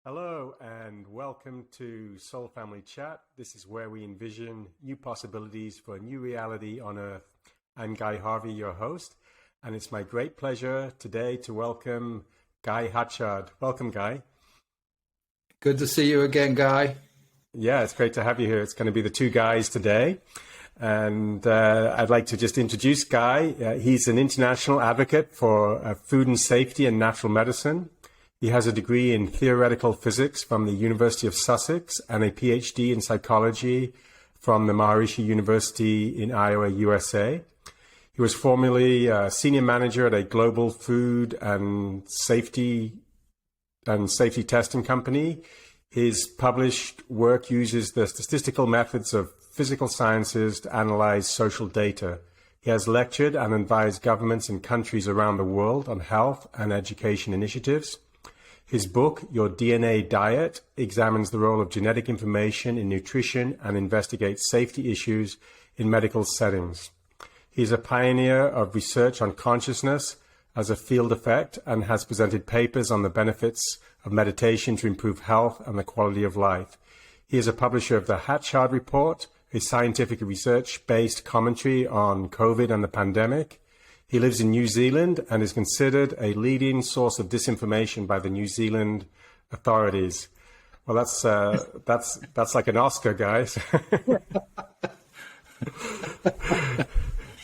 Hello and welcome to Soul Family Chat. This is where we envision new possibilities for a new reality on Earth. I'm Guy Harvey, your host, and it's my great pleasure today to welcome Guy Hatchard. Welcome, Guy. Good to see you again, Guy. Yeah, it's great to have you here. It's going to be the two guys today. And I'd like to just introduce Guy. He's an international advocate for food and safety and natural medicine. He has a degree in theoretical physics from the University of Sussex and a Ph.D. in psychology from the Maharishi University in Iowa, USA. He was formerly a senior manager at a global food and safety testing company. His published work uses the statistical methods of physical sciences to analyze social data. He has lectured and advised governments in countries around the world on health and education initiatives. His book, Your DNA Diet, examines the role of genetic information in nutrition and investigates safety issues in medical settings. He is a pioneer of research on consciousness as a field effect and has presented papers on the benefits of meditation to improve health and the quality of life. He is a publisher of the Hatchard Report, a scientific research-based commentary on COVID and the pandemic. He lives in New Zealand and is considered a leading source of disinformation by the New Zealand authorities. Well, that's like an Oscar, guys.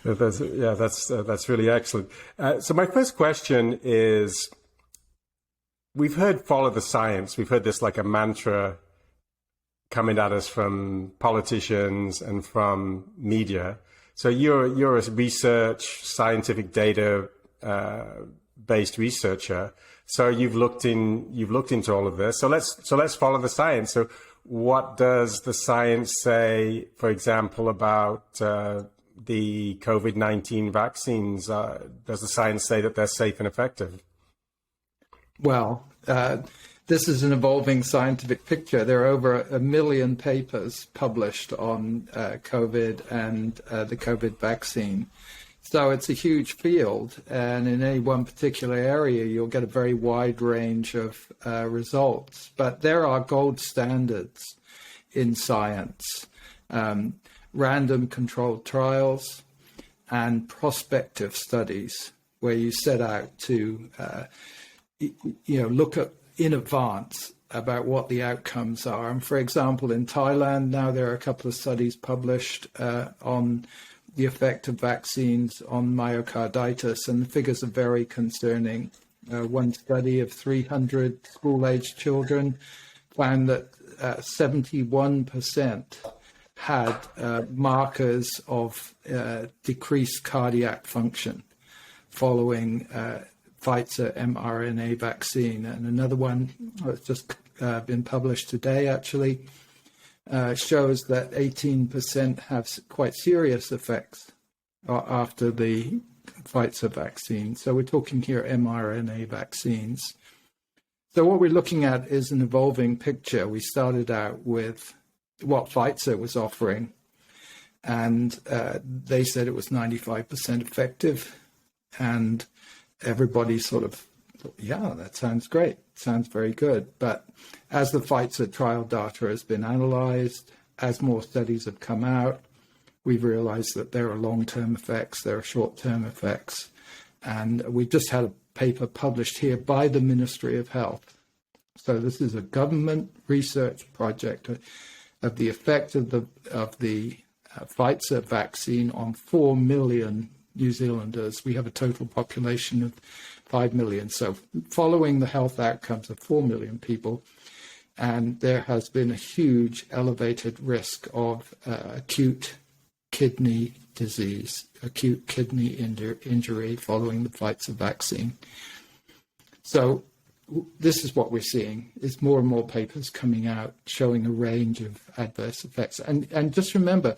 That's really excellent. So my first question is, we've heard follow the science. We've heard this like a mantra coming at us from politicians and from media. So you're a research, scientific data based researcher. So you've looked into all of this. So let's follow the science. So what does the science say, for example, about the COVID-19 vaccines? Does the science say that they're safe and effective? Well, this is an evolving scientific picture. There are over 1 million papers published on COVID and the COVID vaccine. So it's a huge field, and in any one particular area, you'll get a very wide range of results. But there are gold standards in science, random controlled trials and prospective studies, where you set out to look at in advance about what the outcomes are. And for example, in Thailand, now there are a couple of studies published on the effect of vaccines on myocarditis, and the figures are very concerning. One study of 300 school-aged children found that 71% had markers of decreased cardiac function following Pfizer mRNA vaccine. And another one that's just been published today actually shows that 18% have quite serious effects after the Pfizer vaccine. So we're talking here mRNA vaccines. So what we're looking at is an evolving picture. We started out with what Pfizer was offering, and they said it was 95% effective, and everybody sort of thought, yeah, that sounds great. Sounds very good. But as the Pfizer trial data has been analyzed, as more studies have come out, we've realized that there are long-term effects, there are short-term effects. And we just had a paper published here by the Ministry of Health. So this is a government research project of the effect of the Pfizer vaccine on 4 million New Zealanders. We have a total population of 5 million. So following the health outcomes of 4 million people, and there has been a huge elevated risk of acute kidney disease, acute kidney injury following the Pfizer vaccine. So this is what we're seeing, is more and more papers coming out showing a range of adverse effects. And just remember,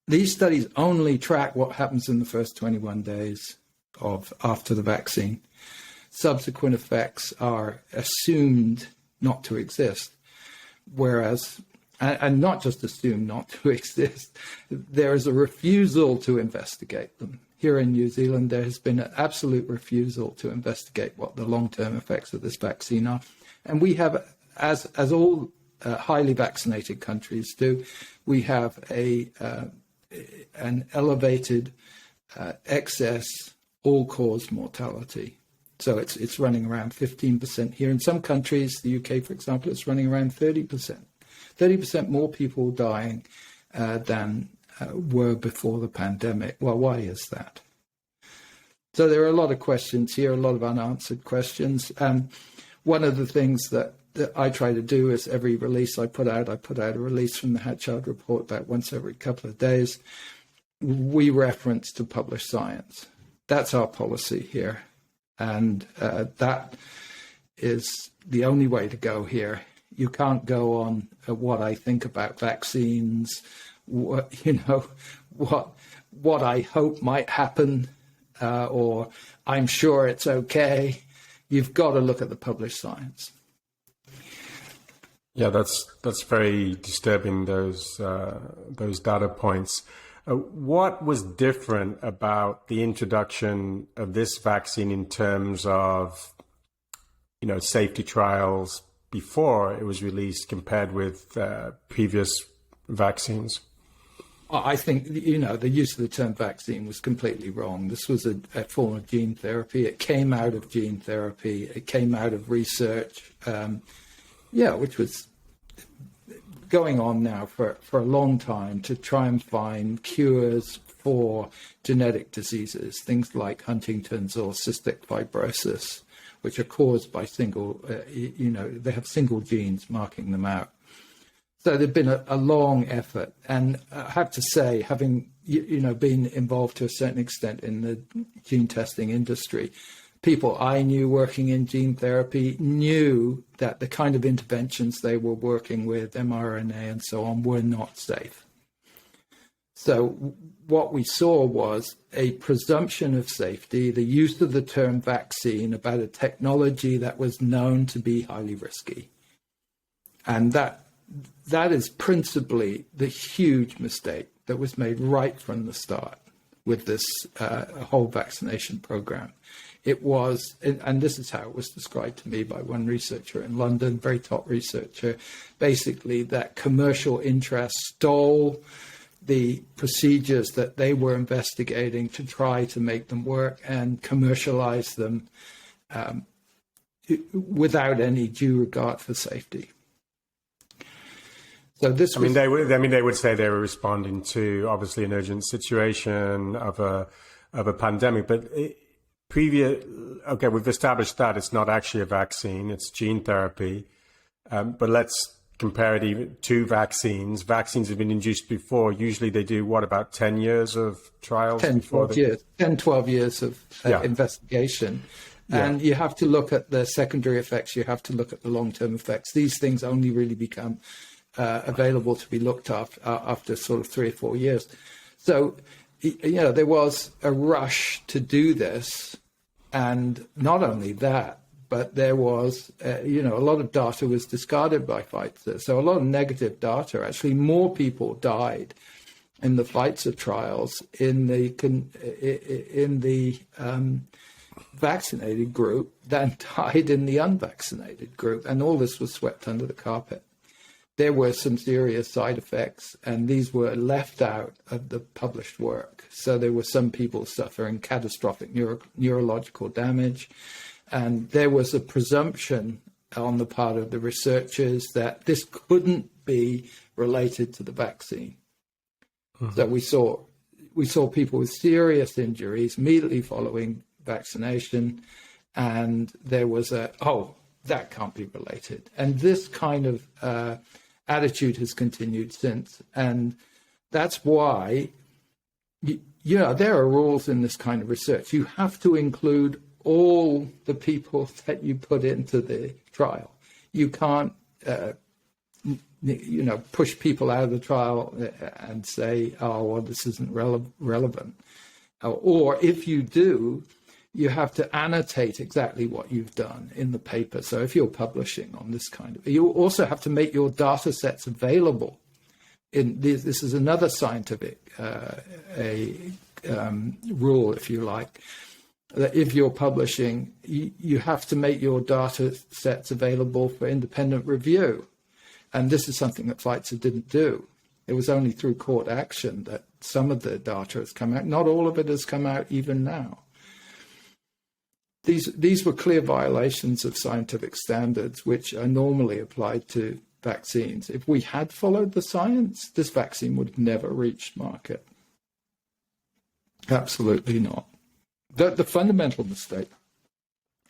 these studies only track what happens in the first 21 days after the vaccine. Subsequent effects are assumed not to exist, whereas, and not just assumed not to exist, there is a refusal to investigate them. here in New Zealand, there has been an absolute refusal to investigate what the long-term effects of this vaccine are. And we have, as all highly vaccinated countries do, we have an elevated excess all-cause mortality. So it's running around 15% here. In some countries, the UK, for example, it's running around 30%. 30% more people dying than were before the pandemic. Well, why is that? So there are a lot of questions here, a lot of unanswered questions. One of the things that I try to do is every release I put out a release from the Hatchard report about once every couple of days. We reference to published science. That's our policy here. And that is the only way to go here. You can't go on what I think about vaccines, what I hope might happen, or I'm sure it's okay. You've got to look at the published science. Yeah, that's very disturbing, those data points. What was different about the introduction of this vaccine in terms of, safety trials before it was released compared with previous vaccines? I think, the use of the term vaccine was completely wrong. This was a form of gene therapy. It came out of gene therapy. It came out of research, which was going on now for a long time to try and find cures for genetic diseases, things like Huntington's or cystic fibrosis, which are caused by they have single genes marking them out. So there'd been a long effort. And I have to say, having, been involved to a certain extent in the gene testing industry, people I knew working in gene therapy knew that the kind of interventions they were working with, mRNA and so on, were not safe. So what we saw was a presumption of safety, the use of the term vaccine about a technology that was known to be highly risky. And that is principally the huge mistake that was made right from the start with this whole vaccination program. It was, and this is how it was described to me by one researcher in London, very top researcher, basically that commercial interest stole the procedures that they were investigating to try to make them work and commercialize them without any due regard for safety. So this they would say they were responding to obviously an urgent situation of a pandemic, but we've established that it's not actually a vaccine, it's gene therapy. But let's compare it even to vaccines. Vaccines have been induced before. Usually they do, about 10 years of trials? 12 years of investigation. Yeah. And you have to look at the secondary effects. You have to look at the long-term effects. These things only really become available to be looked at after sort of 3 or 4 years. So, there was a rush to do this. And not only that, but there was, a lot of data was discarded by Pfizer. So a lot of negative data. Actually, more people died in the Pfizer trials in the vaccinated group than died in the unvaccinated group. And all this was swept under the carpet. There were some serious side effects, and these were left out of the published work. So there were some people suffering catastrophic neurological damage. And there was a presumption on the part of the researchers that this couldn't be related to the vaccine. Mm-hmm. So we saw people with serious injuries immediately following vaccination, and there was that can't be related. And this kind of attitude has continued since. And that's why, there are rules in this kind of research. You have to include all the people that you put into the trial. You can't, push people out of the trial and say, this isn't relevant. Or if you do, you have to annotate exactly what you've done in the paper. So if you're publishing on this you also have to make your data sets available. This is another scientific rule, if you like, that if you're publishing, you have to make your data sets available for independent review. And this is something that Pfizer didn't do. It was only through court action that some of the data has come out. Not all of it has come out even now. These were clear violations of scientific standards, which are normally applied to vaccines. If we had followed the science, this vaccine would have never reached market. Absolutely not. The fundamental mistake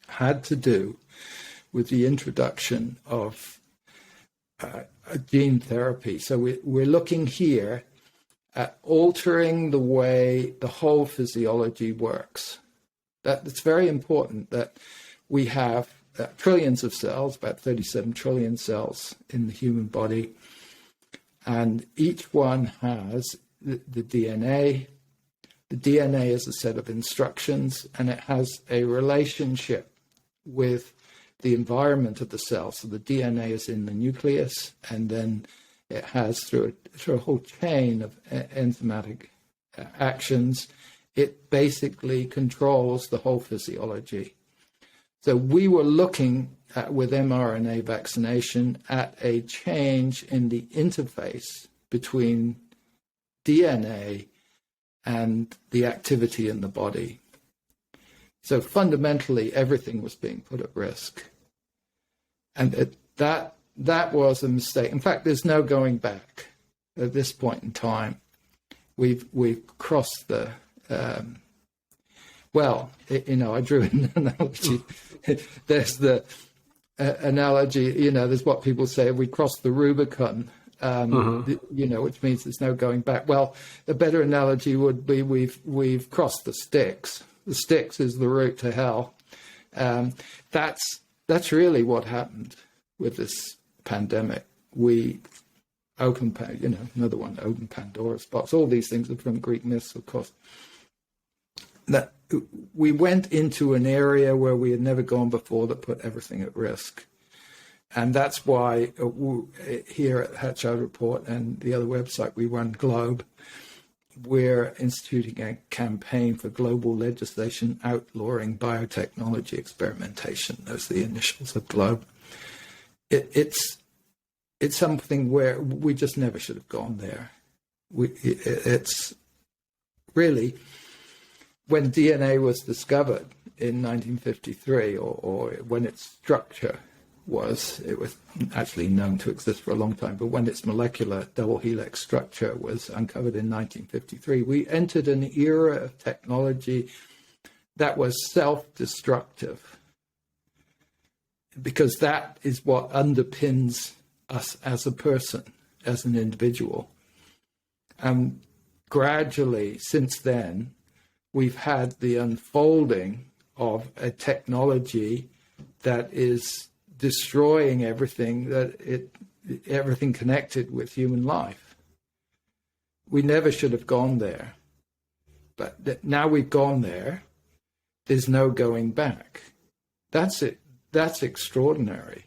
had to do with the introduction of a gene therapy. So we're looking here at altering the way the whole physiology works. That's very important, that we have trillions of cells, about 37 trillion cells in the human body, and each one has the DNA. The DNA is a set of instructions, and it has a relationship with the environment of the cell. So the DNA is in the nucleus, and then it has, through a whole chain of enzymatic actions, it basically controls the whole physiology. So we were looking at, with mRNA vaccination, at a change in the interface between DNA and the activity in the body. So fundamentally, everything was being put at risk. And that was a mistake. In fact, there's no going back at this point in time. We've crossed the, I drew an analogy. There's the analogy, there's what people say, we crossed the Rubicon, which means there's no going back. Well, a better analogy would be we've crossed the Styx. The Styx is the route to hell. That's really what happened with this pandemic. We opened, another one, opened Pandora's box. All these things are from Greek myths, of course. That we went into an area where we had never gone before that put everything at risk. And that's why here at Hatchard Report and the other website we run, Globe, we're instituting a campaign for global legislation outlawing biotechnology experimentation. Those are the initials of Globe. It's something where we just never should have gone there. It's really, when DNA was discovered in 1953, or when its structure it was actually known to exist for a long time, but when its molecular double helix structure was uncovered in 1953, we entered an era of technology that was self-destructive, because that is what underpins us as a person, as an individual. And gradually, since then, we've had the unfolding of a technology that is destroying everything everything connected with human life. We never should have gone there, but now we've gone there. There's no going back. That's it. That's extraordinary.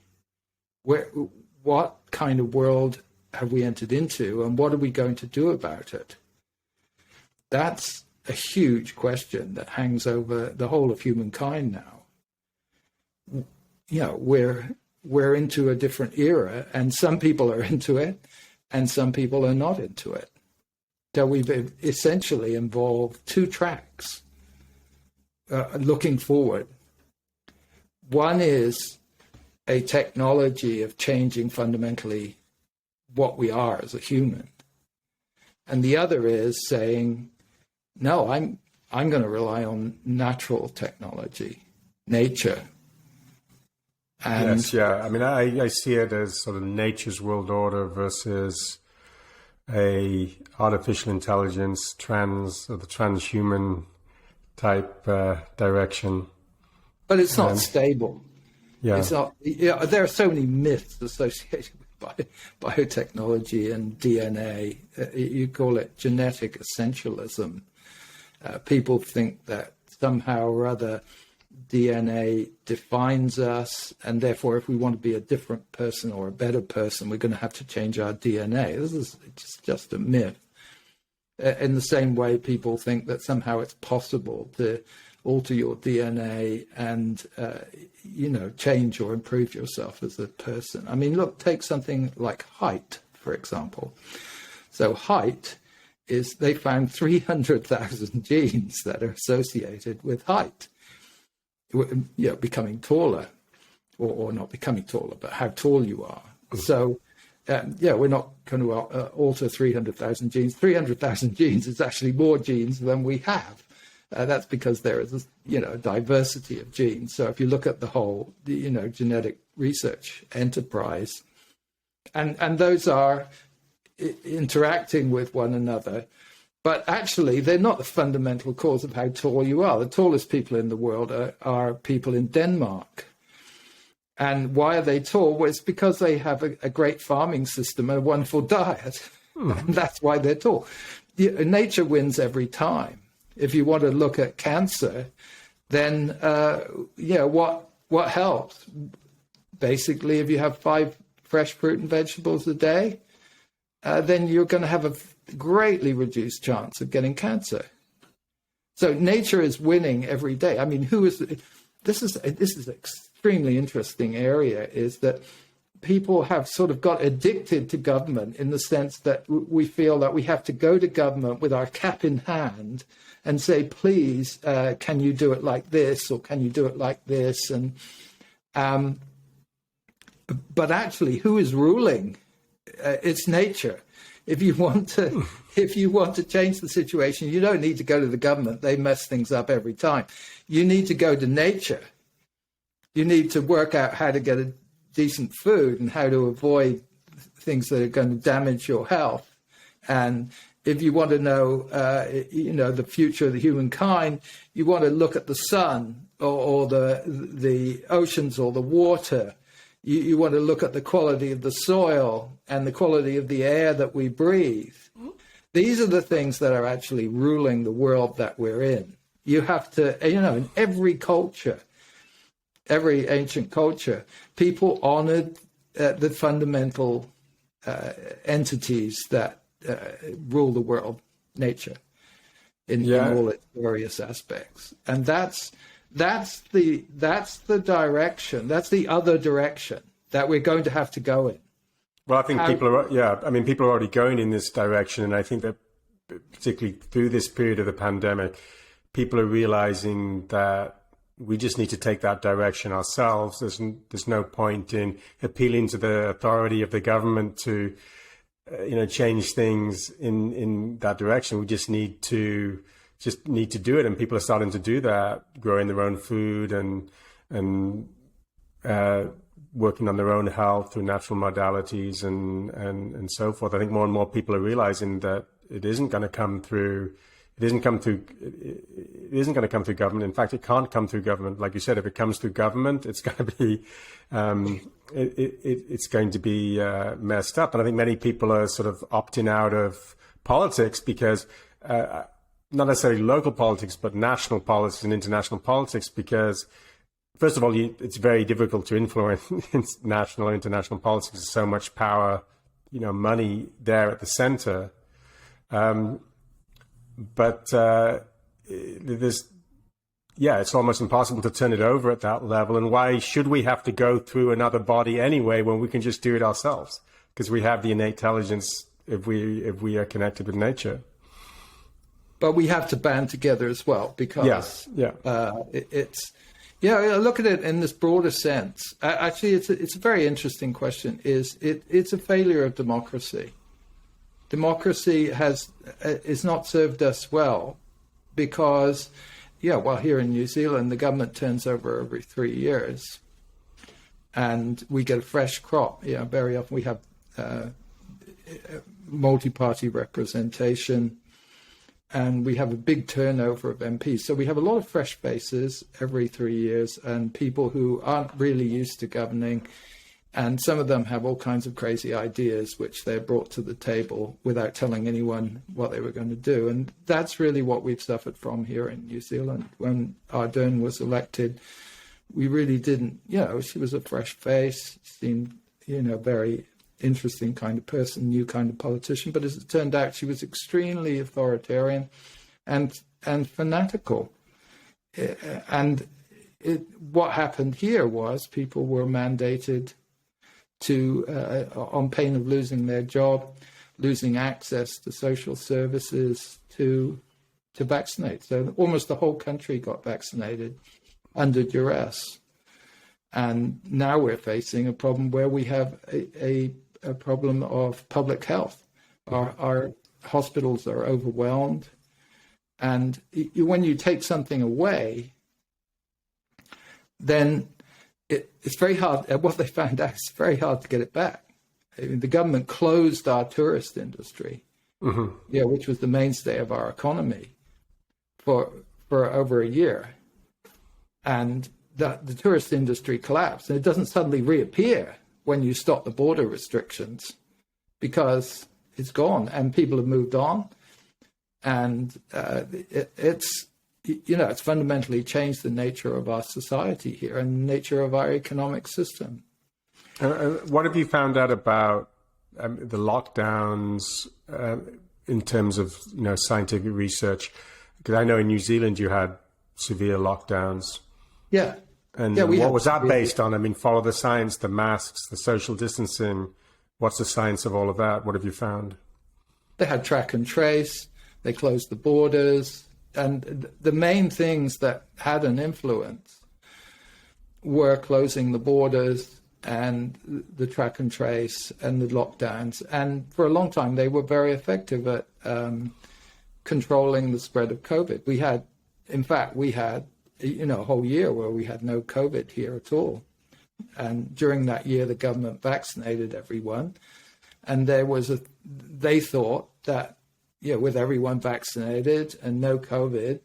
What kind of world have we entered into, and what are we going to do about it? That's a huge question that hangs over the whole of humankind now. We're into a different era, and some people are into it, and some people are not into it. So we've essentially involved two tracks looking forward. One is a technology of changing fundamentally what we are as a human. And the other is saying, no, I'm going to rely on natural technology, nature. And yes, yeah. I mean, I see it as sort of nature's world order versus a artificial intelligence, the transhuman type direction. But it's not stable. Yeah. It's not. There are so many myths associated with biotechnology and DNA. You call it genetic essentialism. People think that somehow or other DNA defines us, and therefore if we want to be a different person or a better person, we're going to have to change our DNA. This is just a myth. in the same way people think that somehow it's possible to alter your DNA and, change or improve yourself as a person. I mean, look, take something like height, for example. So height is, they found 300,000 genes that are associated with height, becoming taller, or not becoming taller, but how tall you are. So, we're not going to alter 300,000 genes. 300,000 genes is actually more genes than we have. That's because there is, a diversity of genes. So if you look at the whole, genetic research enterprise, and those are interacting with one another, but actually they're not the fundamental cause of how tall you are. The tallest people in the world are people in Denmark. And why are they tall? Well, it's because they have a great farming system and a wonderful diet. And that's why they're tall. Nature wins every time. If you want to look at cancer, then, what helps? Basically, if you have 5 fresh fruit and vegetables a day, then you're going to have a greatly reduced chance of getting cancer. So nature is winning every day. I mean, this is an extremely interesting area, is that people have sort of got addicted to government in the sense that we feel that we have to go to government with our cap in hand and say, please, can you do it like this, or can you do it like this? And but actually, who is ruling? It's nature. If you want to change the situation, you don't need to go to the government. They mess things up every time. You need to go to nature. You need to work out how to get a decent food and how to avoid things that are going to damage your health. And if you want to know, the future of the humankind, you want to look at the sun or the oceans or the water. You want to look at the quality of the soil and the quality of the air that we breathe. These are the things that are actually ruling the world that we're in. You have to, in every culture, every ancient culture, people honored the fundamental entities that rule the world, nature, in all its various aspects. And that's the direction, that's the other direction that we're going to have to go in. Well, I think people are already going in this direction. And I think that particularly through this period of the pandemic, people are realizing that we just need to take that direction ourselves. There's no point in appealing to the authority of the government to, change things in that direction. We just need to do it, and people are starting to do that, growing their own food and working on their own health through natural modalities and so forth. I think more and more people are realizing that it isn't going to come through. It isn't going to come through government. In fact, it can't come through government. Like you said, if it comes through government, it's going to be it's going to be messed up. And I think many people are sort of opting out of politics because not necessarily local politics, but national politics and international politics, because first of all, it's very difficult to influence national or international politics. There's so much power, money there at the center. But it's almost impossible to turn it over at that level. And why should we have to go through another body anyway when we can just do it ourselves? Because we have the innate intelligence if we are connected with nature. But we have to band together as well, because look at it in this broader sense. Actually, it's a very interesting question. It's a failure of democracy. Democracy is not served us well because, here in New Zealand, the government turns over every 3 years and we get a fresh crop. Very often we have multi-party representation and we have a big turnover of MPs. So we have a lot of fresh faces every 3 years and people who aren't really used to governing. And some of them have all kinds of crazy ideas, which they're brought to the table without telling anyone what they were going to do. And that's really what we've suffered from here in New Zealand. When Ardern was elected, we really didn't, she was a fresh face, seemed, very interesting kind of person, new kind of politician. But as it turned out, she was extremely authoritarian and fanatical. And what happened here was people were mandated to, on pain of losing their job, losing access to social services, to vaccinate. So almost the whole country got vaccinated under duress. And now we're facing a problem where we have a problem of public health. Our hospitals are overwhelmed. And when you take something away, then it's very hard. What they found out, it's very hard to get it back. I mean, the government closed our tourist industry, which was the mainstay of our economy, for over a year. And the tourist industry collapsed. And it doesn't suddenly reappear when you stop the border restrictions, because it's gone and people have moved on. And it's fundamentally changed the nature of our society here and the nature of our economic system. What have you found out about the lockdowns in terms of scientific research? Because I know in New Zealand you had severe lockdowns. Yeah. And what was that based on? I mean, follow the science, the masks, the social distancing. What's the science of all of that? What have you found? They had track and trace. They closed the borders. And the main things that had an influence were closing the borders and the track and trace and the lockdowns. And for a long time, they were very effective at controlling the spread of COVID. We had a whole year where we had no COVID here at all. And during that year, the government vaccinated everyone. And they thought that, with everyone vaccinated and no COVID,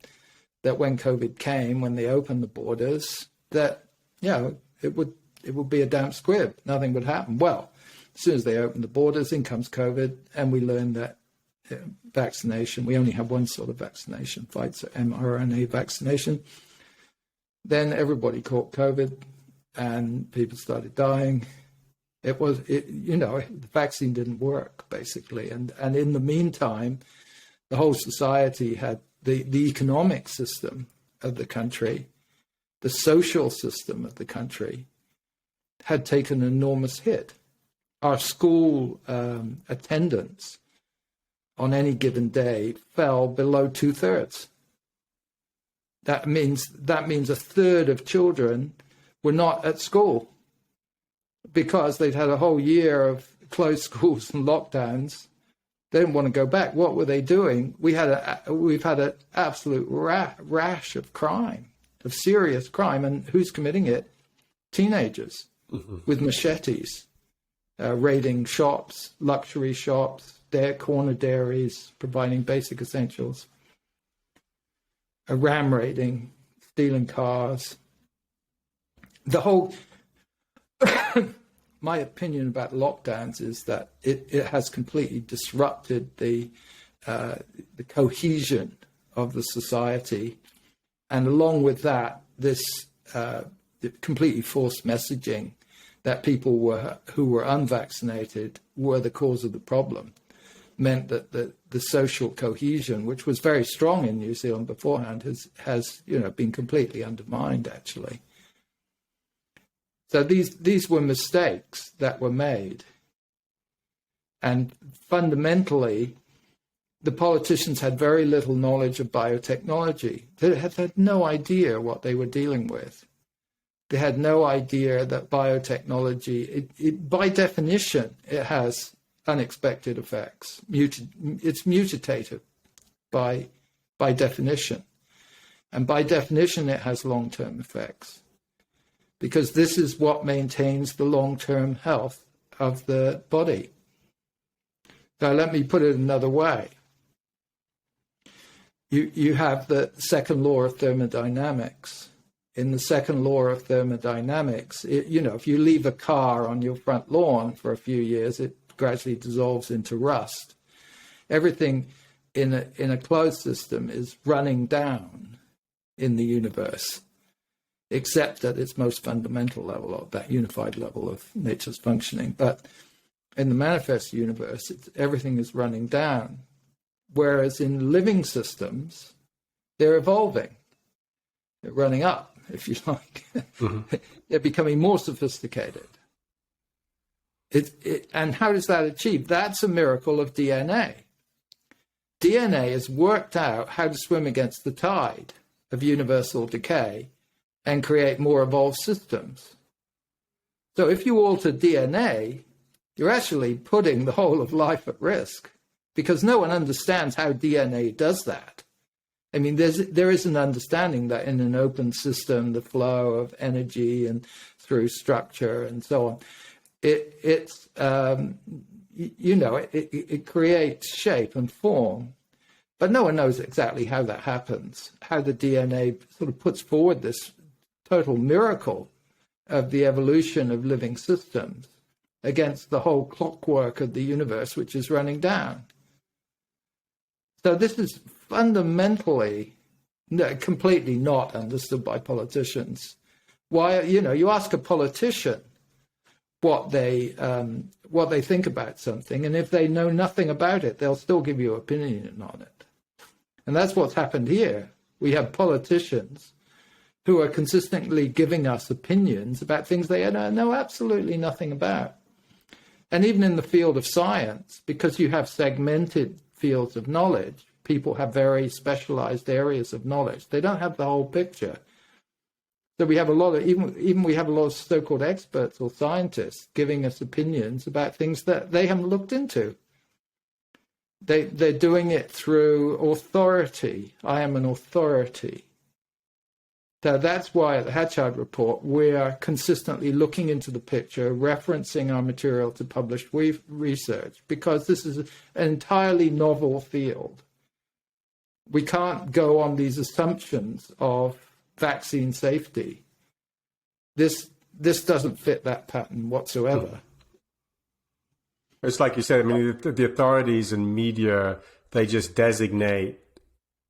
that when COVID came, when they opened the borders, that, it would be a damp squib. Nothing would happen. Well, as soon as they opened the borders, in comes COVID. And we learned that vaccination, we only have one sort of vaccination, Pfizer mRNA vaccination. Then everybody caught COVID and people started dying. The vaccine didn't work, basically. And in the meantime, the whole society had the economic system of the country, the social system of the country had taken an enormous hit. Our school attendance on any given day fell below 2/3. That means a third of children were not at school because they'd had a whole year of closed schools and lockdowns. They didn't want to go back. What were they doing? We've had an absolute rash of crime, of serious crime, and who's committing it? Teenagers with machetes, raiding shops, luxury shops, corner dairies, providing basic essentials. Ram raiding, stealing cars. The whole, my opinion about lockdowns is that it has completely disrupted the cohesion of the society. And along with that, this completely forced messaging that people who were unvaccinated were the cause of the problem meant that the social cohesion, which was very strong in New Zealand beforehand, has been completely undermined, actually. So these were mistakes that were made. And fundamentally, the politicians had very little knowledge of biotechnology. They had no idea what they were dealing with. They had no idea that biotechnology, by definition, it has unexpected effects. It's mutative by definition. And by definition, it has long-term effects, because this is what maintains the long-term health of the body. Now, let me put it another way. You have the second law of thermodynamics. In the second law of thermodynamics, if you leave a car on your front lawn for a few years, it gradually dissolves into rust. Everything in a closed system is running down in the universe, except at its most fundamental level, of that unified level of nature's functioning. But in the manifest universe, everything is running down. Whereas in living systems, they're evolving. They're running up, if you like. Mm-hmm. They're becoming more sophisticated. And how does that achieve? That's a miracle of DNA. DNA has worked out how to swim against the tide of universal decay and create more evolved systems. So if you alter DNA, you're actually putting the whole of life at risk, because no one understands how DNA does that. I mean, there is an understanding that in an open system, the flow of energy and through structure and so on, it creates shape and form, but no one knows exactly how that happens, how the DNA sort of puts forward this total miracle of the evolution of living systems against the whole clockwork of the universe, which is running down. So this is fundamentally completely not understood by politicians. Why, you ask a politician what they think about something, and if they know nothing about it, they'll still give you an opinion on it. And that's what's happened here. We have politicians who are consistently giving us opinions about things they know absolutely nothing about. And even in the field of science, because you have segmented fields of knowledge, people have very specialized areas of knowledge. They don't have the whole picture. So we have a lot of, even we have a lot of so-called experts or scientists giving us opinions about things that they haven't looked into. They're doing it through authority. I am an authority. So that's why at the Hatchard report, we are consistently looking into the picture, referencing our material to published research, because this is an entirely novel field. We can't go on these assumptions of vaccine safety. This doesn't fit that pattern whatsoever. It's like you said, I mean, the authorities and media, they just designate,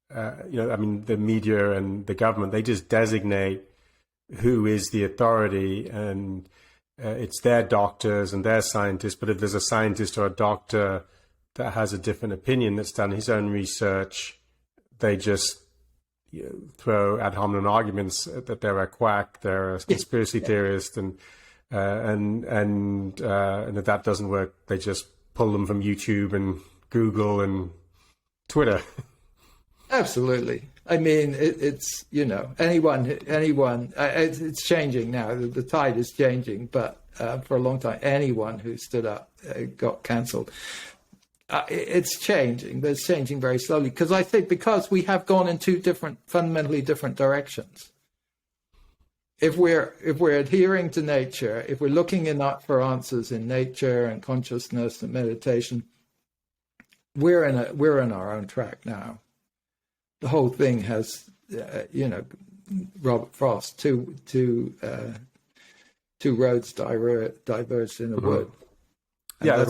the media and the government, they just designate who is the authority, and it's their doctors and their scientists. But if there's a scientist or a doctor that has a different opinion, that's done his own research, they just throw ad hominem arguments that they're a quack, they're a conspiracy theorist, and if that doesn't work, they just pull them from YouTube and Google and Twitter. Absolutely. I mean, it's anyone. It's changing now. The tide is changing, but for a long time, anyone who stood up got cancelled. It's changing, but it's changing very slowly, because I think because we have gone in two fundamentally different directions. If we're adhering to nature, if we're looking for answers in nature and consciousness and meditation, we're in our own track now. The whole thing has, Robert Frost, two roads diverged in a wood. Yeah,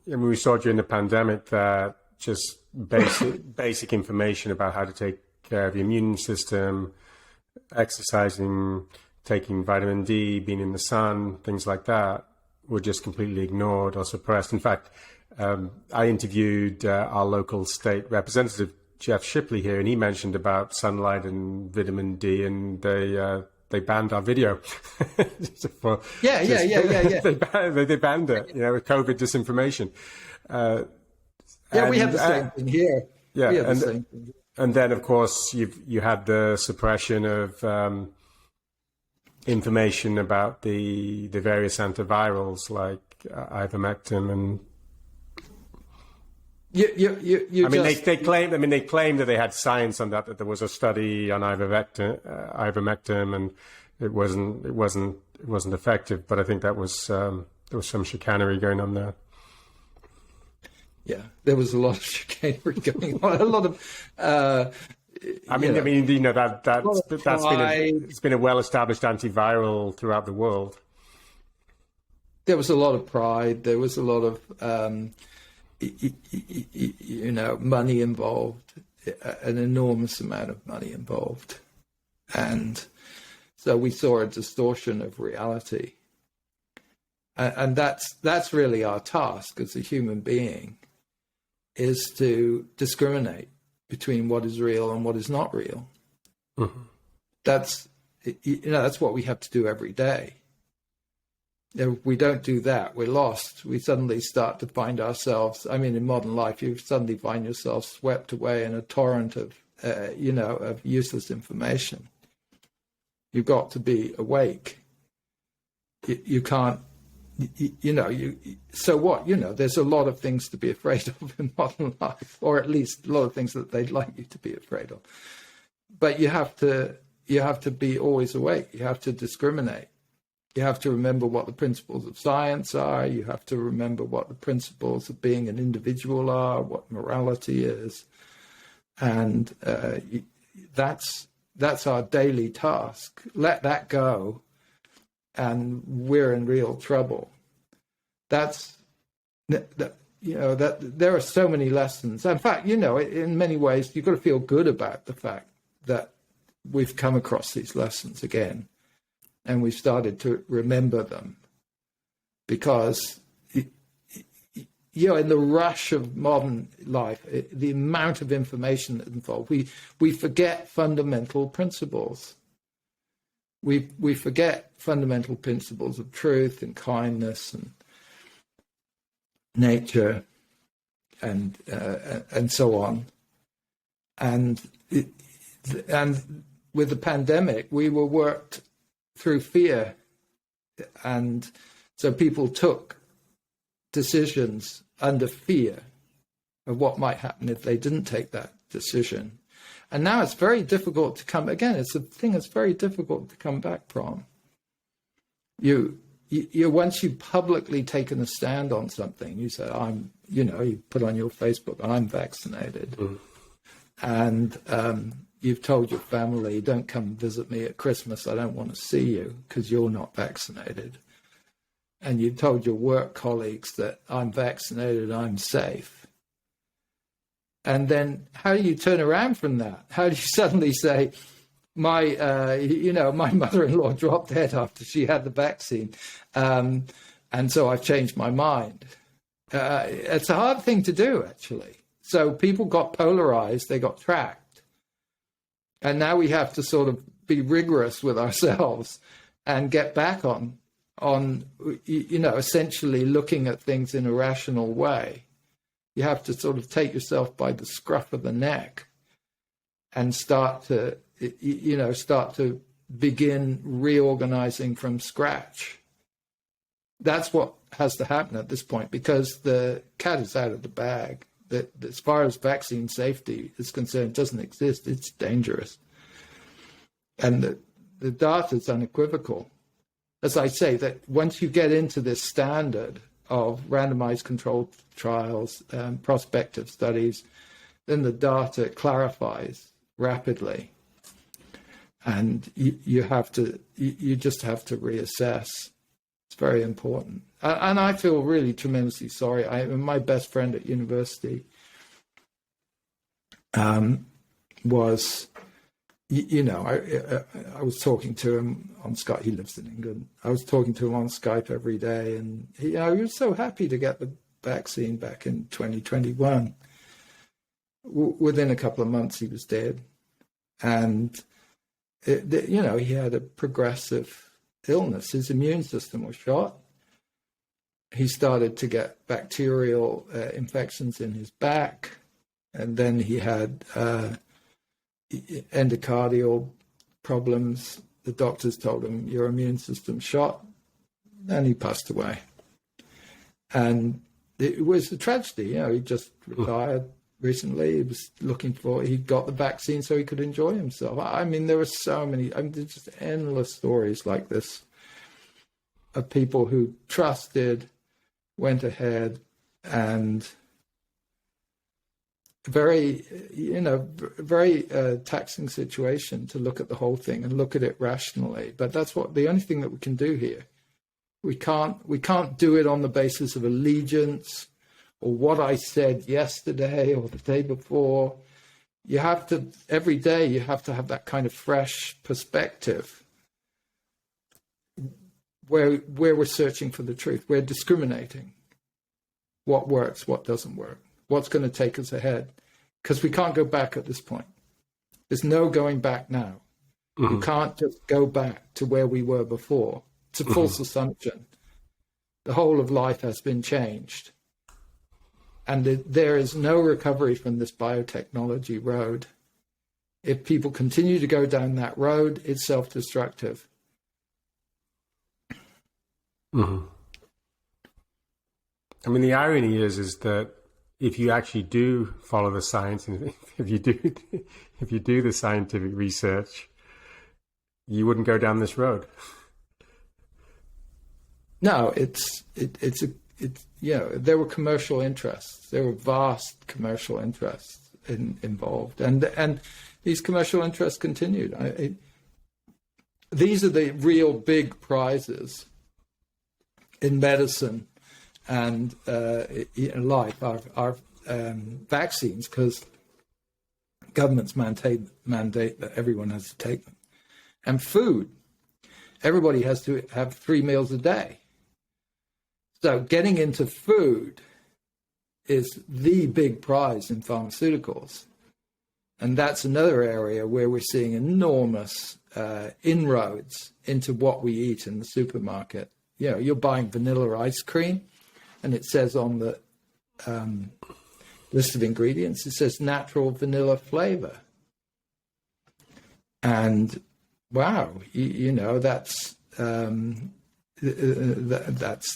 we saw during the pandemic that just basic information about how to take care of the immune system, exercising, taking vitamin D, being in the sun, things like that, were just completely ignored or suppressed. In fact, I interviewed our local state representative, Jeff Shipley, here, and he mentioned about sunlight and vitamin D, and they banned our video. Yeah. They banned it, with COVID disinformation. We have the same thing here. Yeah, and then of course you had the suppression of information about the various antivirals like ivermectin and. They claimed that they had science on that there was a study on ivermectin, and it wasn't effective. But I think that was there was some chicanery going on there. Yeah, there was a lot of chicanery going on. A lot of. It's been a well-established antiviral throughout the world. There was a lot of pride. There was a lot of. Money involved, an enormous amount of money involved. And so we saw a distortion of reality. And that's really our task as a human being, is to discriminate between what is real and what is not real. Mm-hmm. That's what we have to do every day. If we don't do that, we're lost. We suddenly start to find ourselves, in modern life, you suddenly find yourself swept away in a torrent of, of useless information. You've got to be awake. You can't, so what? There's a lot of things to be afraid of in modern life, or at least a lot of things that they'd like you to be afraid of. But you have to be always awake. You have to discriminate. You have to remember what the principles of science are. You have to remember what the principles of being an individual are, what morality is. And that's our daily task. Let that go, and we're in real trouble. That there are so many lessons. In fact, in many ways, you've got to feel good about the fact that we've come across these lessons again, and we've started to remember them, because in the rush of modern life, the amount of information that's involved, we forget fundamental principles. We forget fundamental principles of truth and kindness and nature and so on. And with the pandemic, we were worked through fear, and so people took decisions under fear of what might happen if they didn't take that decision. And now it's very difficult to come, again, it's a thing that's very difficult to come back from. Once you've publicly taken a stand on something, you say, you put on your Facebook, I'm vaccinated. Mm. And you've told your family, don't come visit me at Christmas, I don't want to see you because you're not vaccinated. And you've told your work colleagues that I'm vaccinated, I'm safe. And then how do you turn around from that? How do you suddenly say, my mother-in-law dropped dead after she had the vaccine, and so I've changed my mind? It's a hard thing to do, actually. So people got polarized, they got tracked. And now we have to sort of be rigorous with ourselves and get back on essentially looking at things in a rational way. You have to sort of take yourself by the scruff of the neck and start to begin reorganizing from scratch. That's what has to happen at this point, because the cat is out of the bag. That as far as vaccine safety is concerned, it doesn't exist. It's dangerous. And the data is unequivocal. As I say, that once you get into this standard of randomized controlled trials, prospective studies, then the data clarifies rapidly. And you just have to reassess. It's very important. And I feel really tremendously sorry. My best friend at university was, I was talking to him on Skype. He lives in England. I was talking to him on Skype every day, and he was so happy to get the vaccine back in 2021. Within a couple of months, he was dead, and he had a progressive illness. His immune system was shot. He started to get bacterial infections in his back, and then he had endocardial problems. The doctors told him, your immune system's shot, and he passed away. And it was a tragedy. He just retired recently. He got the vaccine so he could enjoy himself. There were so many, there's just endless stories like this of people who trusted, went ahead, and very taxing situation to look at the whole thing and look at it rationally. But that's the only thing that we can do here. We can't do it on the basis of allegiance or what I said yesterday or the day before. You have to, every day, you have to have that kind of fresh perspective. where we're searching for the truth. We're discriminating what works, what doesn't work, what's going to take us ahead, because we can't go back at this point. There's no going back now. You can't just go back to where we were before. It's a false assumption. The whole of life has been changed. And there is no recovery from this biotechnology road. If people continue to go down that road, it's self-destructive. I mean, the irony is that if you actually do follow the science, and if you do the scientific research, you wouldn't go down this road. No, there were commercial interests. There were vast commercial interests involved, and these commercial interests continued. These are the real big prizes in medicine and life. Our vaccines, because governments mandate that everyone has to take them, and food. Everybody has to have 3 meals a day. So getting into food is the big prize in pharmaceuticals. And that's another area where we're seeing enormous inroads into what we eat in the supermarket. You know, you're buying vanilla ice cream, and it says on the list of ingredients, it says natural vanilla flavor. And wow, that's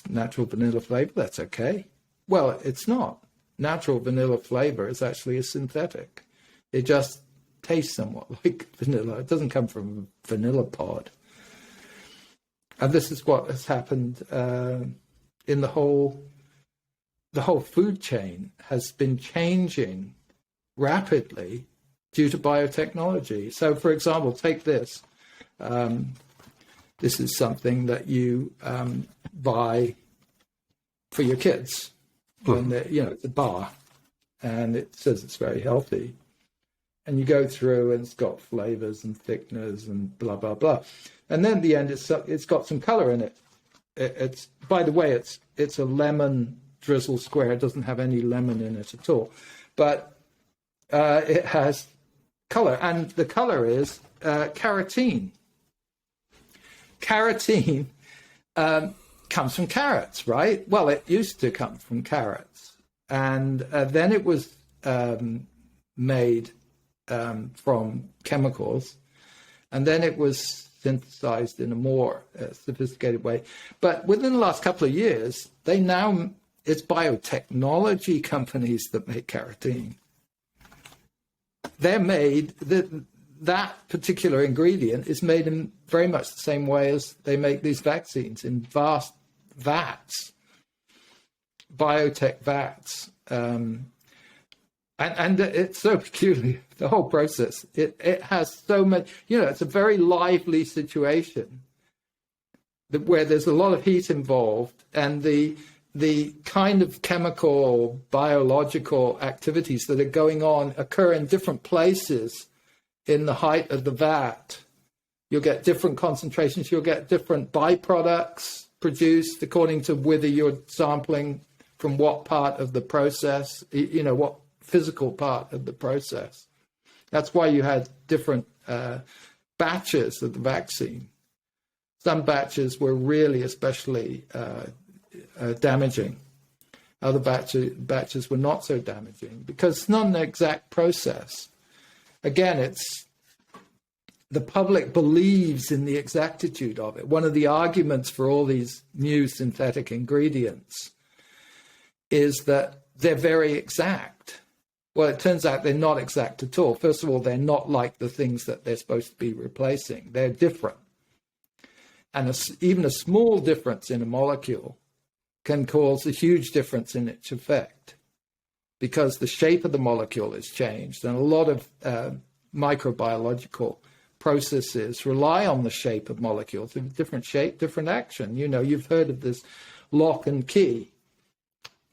natural vanilla flavor. That's okay. Well, it's not. Natural vanilla flavor is actually a synthetic. It just tastes somewhat like vanilla. It doesn't come from a vanilla pod. And this is what has happened in the whole food chain has been changing rapidly due to biotechnology. So, for example, take this. This is something that you buy for your kids when it's a bar, and it says it's very healthy. And you go through, and it's got flavors and thickeners and blah blah blah. And then at the end, it's got some color in it. It's by the way, it's a lemon drizzle square. It doesn't have any lemon in it at all, but it has color, and the color is carotene. Carotene comes from carrots, right? Well, it used to come from carrots, and then it was made from chemicals, and then it was synthesized in a more sophisticated way. But within the last couple of years, it's biotechnology companies that make carotene. They're made, that particular ingredient is made in very much the same way as they make these vaccines, in vast vats, biotech vats. And it's so peculiar, the whole process. It has so much, it's a very lively situation where there's a lot of heat involved, and the kind of chemical or biological activities that are going on occur in different places in the height of the vat. You'll get different concentrations, you'll get different byproducts produced according to whether you're sampling from what part of the process, what physical part of the process. That's why you had different batches of the vaccine. Some batches were really especially damaging. Other batches were not so damaging because it's not an exact process. Again, the public believes in the exactitude of it. One of the arguments for all these new synthetic ingredients is that they're very exact. Well, it turns out they're not exact at all. First of all, they're not like the things that they're supposed to be replacing. They're different. And even a small difference in a molecule can cause a huge difference in its effect, because the shape of the molecule is changed, and a lot of microbiological processes rely on the shape of molecules. Different shape, different action. You've heard of this lock and key.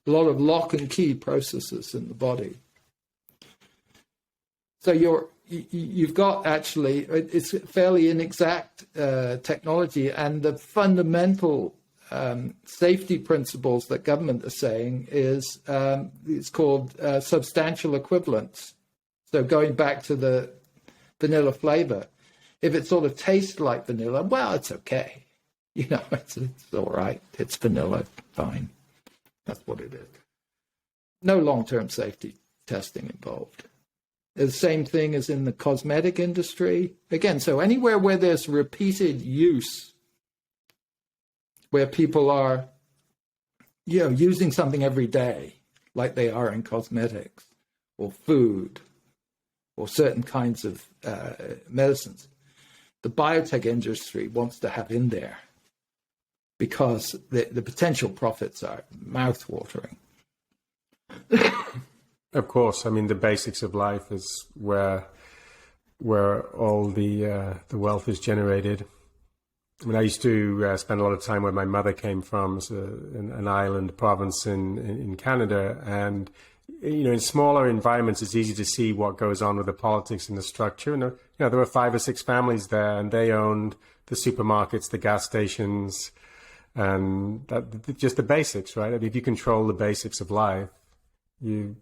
A lot of lock and key processes in the body. So you've got actually, it's fairly inexact technology, and the fundamental safety principles that government are saying is it's called substantial equivalence. So going back to the vanilla flavor, if it sort of tastes like vanilla, well, it's okay. You know, it's all right. It's vanilla, fine. That's what it is. No long-term safety testing involved. The same thing as in the cosmetic industry. Again, so anywhere where there's repeated use, where people are, you know, using something every day, like they are in cosmetics or food or certain kinds of medicines, the biotech industry wants to have in there because the potential profits are mouth-watering. Of course, I mean, the basics of life is where all the wealth is generated. I mean, I used to spend a lot of time where my mother came from, it's an island province in Canada, and you know, in smaller environments, it's easy to see what goes on with the politics and the structure. And you know, there were 5 or 6 families there, and they owned the supermarkets, the gas stations, and just the basics, right? I mean, if you control the basics of life, you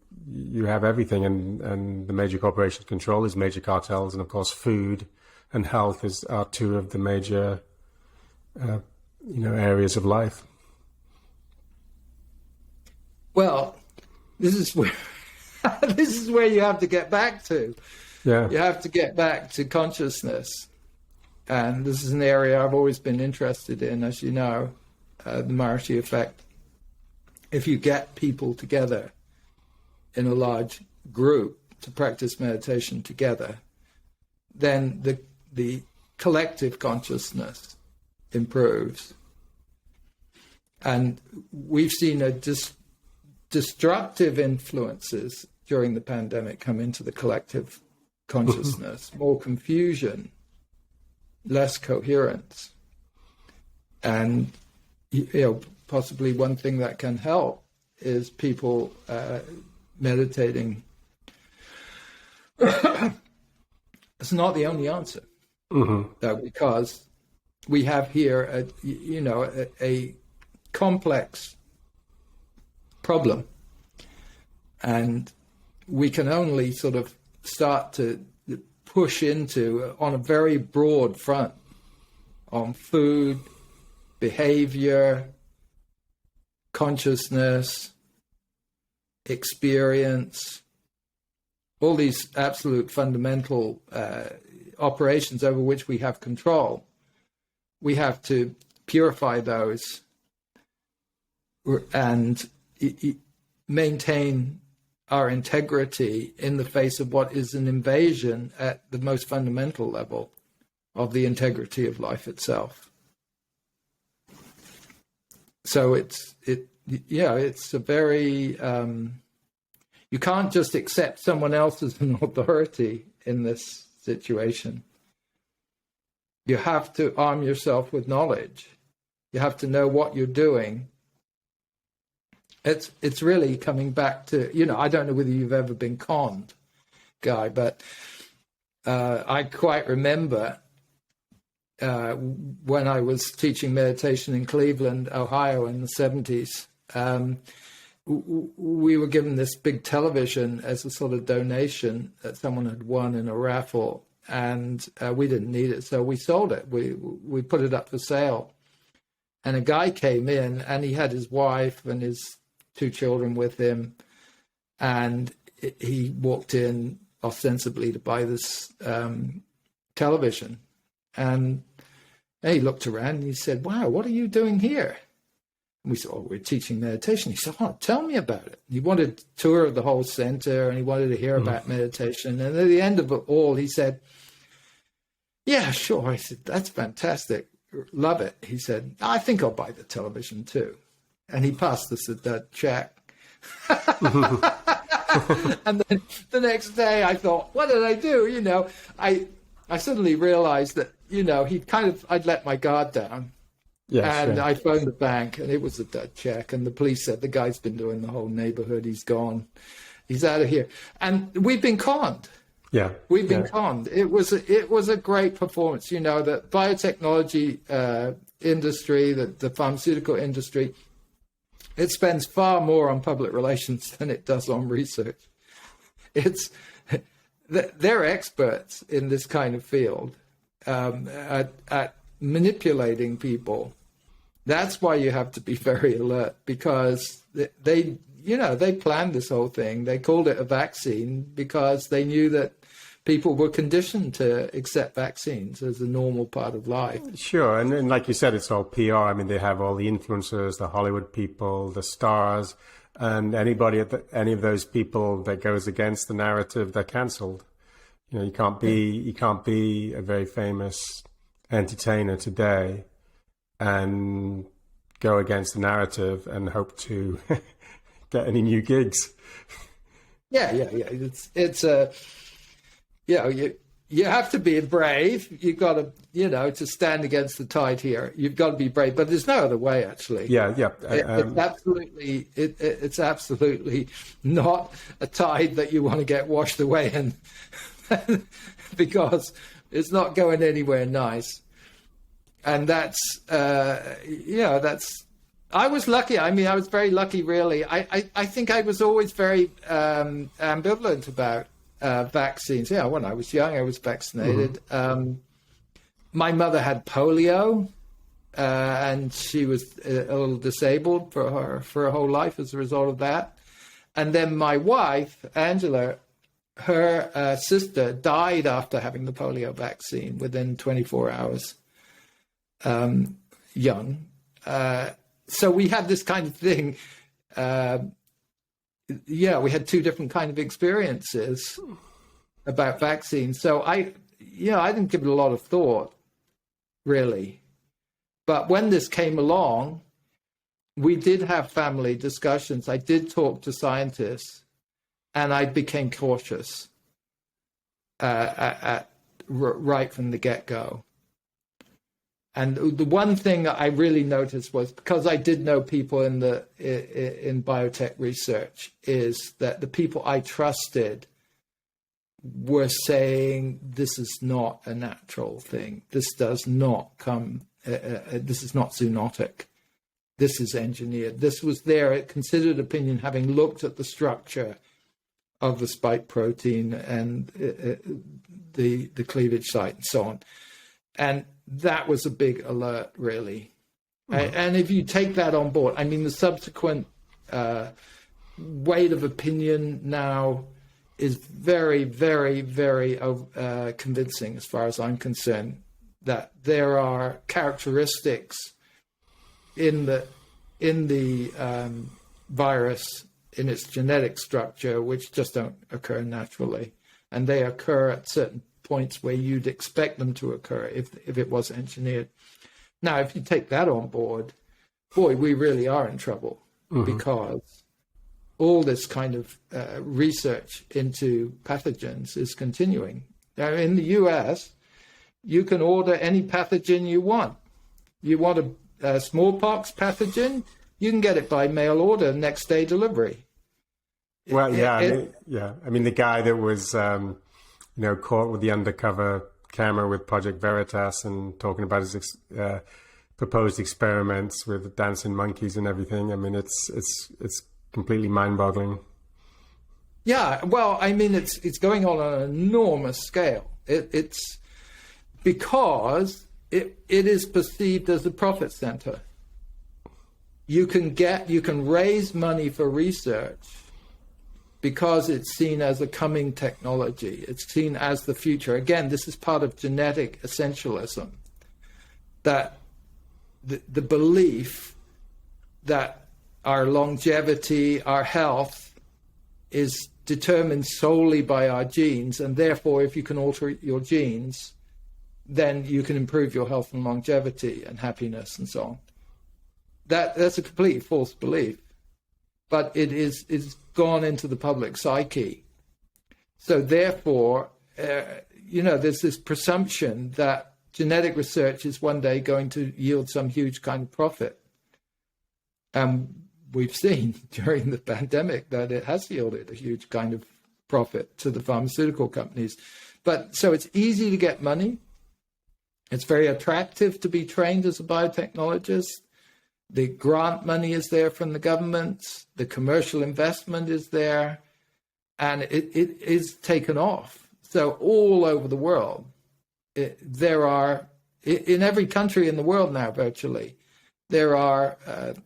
have everything, and the major corporations control is major cartels, and of course, food and health are 2 of the major areas of life. Well, this is where you have to get back to. Yeah. You have to get back to consciousness. And this is an area I've always been interested in, as you know, the Maharishi effect. If you get people together in a large group to practice meditation together, then the collective consciousness improves. And we've seen destructive influences during the pandemic come into the collective consciousness, more confusion, less coherence. And possibly one thing that can help is people meditating. It's not the only answer, though, because we have here a complex problem, and we can only sort of start to push into on a very broad front on food, behavior, consciousness, experience, all these absolute fundamental operations over which we have control. We have to purify those and maintain our integrity in the face of what is an invasion at the most fundamental level of the integrity of life itself. So it's a very, you can't just accept someone else as an authority in this situation. You have to arm yourself with knowledge. You have to know what you're doing. It's really coming back to, I don't know whether you've ever been conned, Guy, but I quite remember when I was teaching meditation in Cleveland, Ohio in the 70s, we were given this big television as a sort of donation that someone had won in a raffle, and we didn't need it, so we sold it. We put it up for sale. And a guy came in, and he had his wife and his 2 children with him, and he walked in ostensibly to buy this television. And he looked around and he said, "Wow, what are you doing here?" And we said, "Oh, we're teaching meditation." He said, "Oh, tell me about it." He wanted a tour of the whole center, and he wanted to hear about meditation. And at the end of it all, he said, "Yeah, sure." I said, "That's fantastic. Love it." He said, "I think I'll buy the television too." And he passed us a check. And then the next day I thought, what did I do? I suddenly realized that, I'd let my guard down. Yes, and yeah. I phoned the bank, and it was a dead check. And the police said, the guy's been doing the whole neighborhood. He's gone. He's out of here. And we've been conned. Yeah. We've been conned. It was a great performance. You know, the biotechnology industry, the pharmaceutical industry, it spends far more on public relations than it does on research. They're experts in this kind of field at manipulating people. That's why you have to be very alert, because they planned this whole thing. They called it a vaccine because they knew that people were conditioned to accept vaccines as a normal part of life. Sure. And like you said, it's all PR. I mean, they have all the influencers, the Hollywood people, the stars, and any of those people that goes against the narrative, they're cancelled. You know, you can't be a very famous entertainer today and go against the narrative and hope to get any new gigs. Yeah. It's a, you have to be brave. You've got to, to stand against the tide here. You've got to be brave, but there's no other way, actually. Yeah. It's absolutely not a tide that you want to get washed away in, because it's not going anywhere nice. And that's, I was lucky. I mean, I was very lucky, really. I think I was always very ambivalent about vaccines. Yeah, when I was young, I was vaccinated. Mm-hmm. My mother had polio, and she was a little disabled for her whole life as a result of that. And then my wife, Angela, her sister died after having the polio vaccine within 24 hours, young. So we had this kind of thing. We had two different kind of experiences about vaccines. So I didn't give it a lot of thought, really. But when this came along, we did have family discussions. I did talk to scientists, and I became cautious right from the get-go. And the one thing I really noticed was, because I did know people in biotech research, is that the people I trusted were saying, this is not a natural thing. This does not come, this is not zoonotic. This is engineered. This was their considered opinion, having looked at the structure of the spike protein and the cleavage site and so on. And that was a big alert, really. Mm-hmm. And if you take that on board, I mean, the subsequent weight of opinion now is very, very, very convincing, as far as I'm concerned, that there are characteristics in the virus, in its genetic structure, which just don't occur naturally, and they occur at certain points where you'd expect them to occur if it was engineered. Now, if you take that on board, boy, we really are in trouble, mm-hmm. because all this kind of research into pathogens is continuing. Now, in the US, you can order any pathogen you want. You want a smallpox pathogen, you can get it by mail order, next day delivery. Well, I mean, the guy that was caught with the undercover camera with Project Veritas and talking about his proposed experiments with dancing monkeys and everything. I mean, it's completely mind-boggling. Yeah, well, I mean, it's going on an enormous scale. It's because it is perceived as a profit center. You can raise money for research because it's seen as a coming technology. It's seen as the future. Again, this is part of genetic essentialism, that the belief that our longevity, our health is determined solely by our genes, and therefore if you can alter your genes, then you can improve your health and longevity and happiness and so on. That's a completely false belief, but it's gone into the public psyche. So therefore, there's this presumption that genetic research is one day going to yield some huge kind of profit. And we've seen during the pandemic that it has yielded a huge kind of profit to the pharmaceutical companies. But so it's easy to get money. It's very attractive to be trained as a biotechnologist. The grant money is there from the governments. The commercial investment is there. And it is taken off. So all over the world, there are, in every country in the world now virtually, there are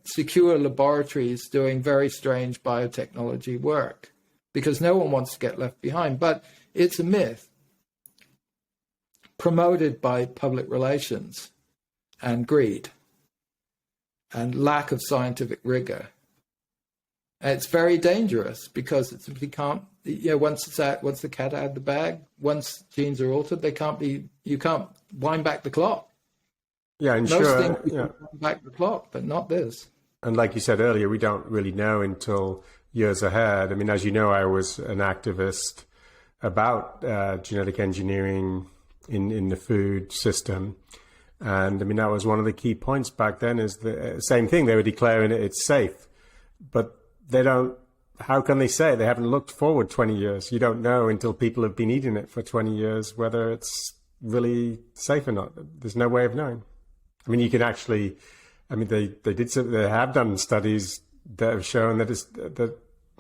secure laboratories doing very strange biotechnology work because no one wants to get left behind. But it's a myth promoted by public relations and greed and lack of scientific rigor. It's very dangerous because it simply can't, once the cat out of the bag, once genes are altered, you can't wind back the clock. Yeah, and Most sure, things you can wind back the clock, but not this. And like you said earlier, we don't really know until years ahead. I mean, as you know, I was an activist about genetic engineering in the food system. And I mean, that was one of the key points back then is the same thing. They were declaring it's safe, but they don't, how can they say? They haven't looked forward 20 years. You don't know until people have been eating it for 20 years whether it's really safe or not. There's no way of knowing. I mean, you can actually, I mean, they have done studies that have shown that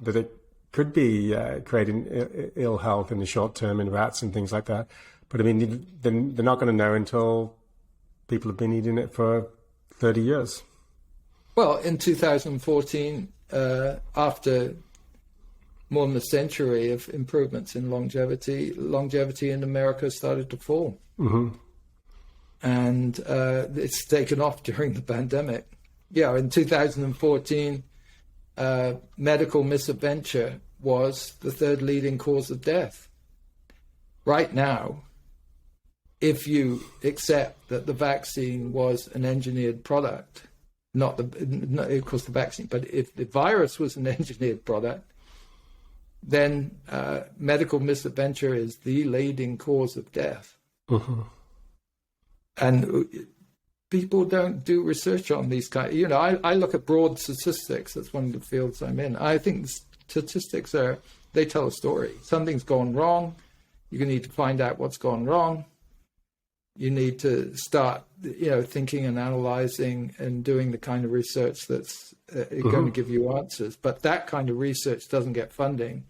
that it could be creating ill health in the short term in rats and things like that. But I mean, they're not going to know until people have been eating it for 30 years. Well, in 2014, after more than a century of improvements in longevity in America started to fall. Mm-hmm. And it's taken off during the pandemic. Yeah, in 2014, medical misadventure was the third leading cause of death. Right now, if you accept that the vaccine was an engineered product, not of course the vaccine, but if the virus was an engineered product, then medical misadventure is the leading cause of death. Uh-huh. And people don't do research on these kinds. I look at broad statistics. That's one of the fields I'm in. I think statistics they tell a story. Something's gone wrong. You need to find out what's gone wrong. You need to start, thinking and analyzing and doing the kind of research that's going to give you answers. But that kind of research doesn't get funding.